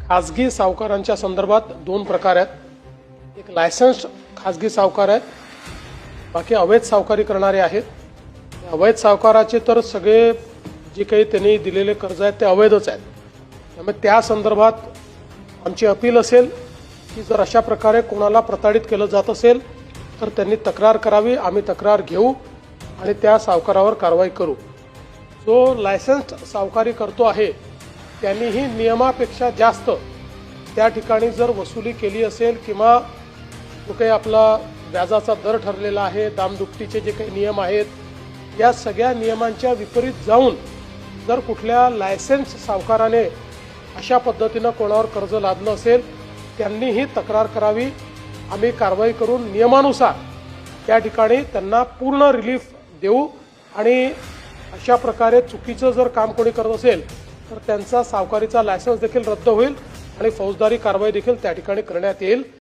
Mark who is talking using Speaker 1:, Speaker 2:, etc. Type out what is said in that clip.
Speaker 1: खाजगी सावकारांच्या संदर्भात दोन प्रकार आहेत। एक लायसन्स्ड खाजगी सावकार आहेत, बाकी अवैध सावकारी करणारे आहेत। अवैध सावकाराचे तर सगळे जे काही त्यांनी दिलेले कर्ज आहेत ते अवैधच आहेत। त्यामुळे त्या संदर्भात आमची अपील असेल की जर अशा प्रकारे कोणाला प्रताडित केलं जात असेल तर त्यांनी तक्रार करावी। आम्ही तक्रार घेऊ आणि त्या सावकारावर कारवाई करू। जो लायसन्स्ड सावकारी करतो आहे त्यांनीही नियमापेक्षा जास्त त्या ठिकाणी जर वसुली केली असेल किंवा जो काही आपला व्याजाचा दर ठरलेला आहे, दामदुपटीचे जे काही नियम आहेत, या सगळ्या नियमांच्या विपरीत जाऊन जर कुठल्या लायसन्स सावकाराने अशा पद्धतीनं कोणावर कर्ज लादलं असेल त्यांनीही तक्रार करावी। आम्ही कारवाई करून नियमानुसार त्या ठिकाणी त्यांना पूर्ण रिलीफ देऊ आणि अशा प्रकारे चुकीचं जर काम कोणी करत असेल तर त्यांचा सावकारीचा लायसन्स देखील रद्द होईल आणि फौजदारी कारवाई देखील त्या ठिकाणी करण्यात येईल।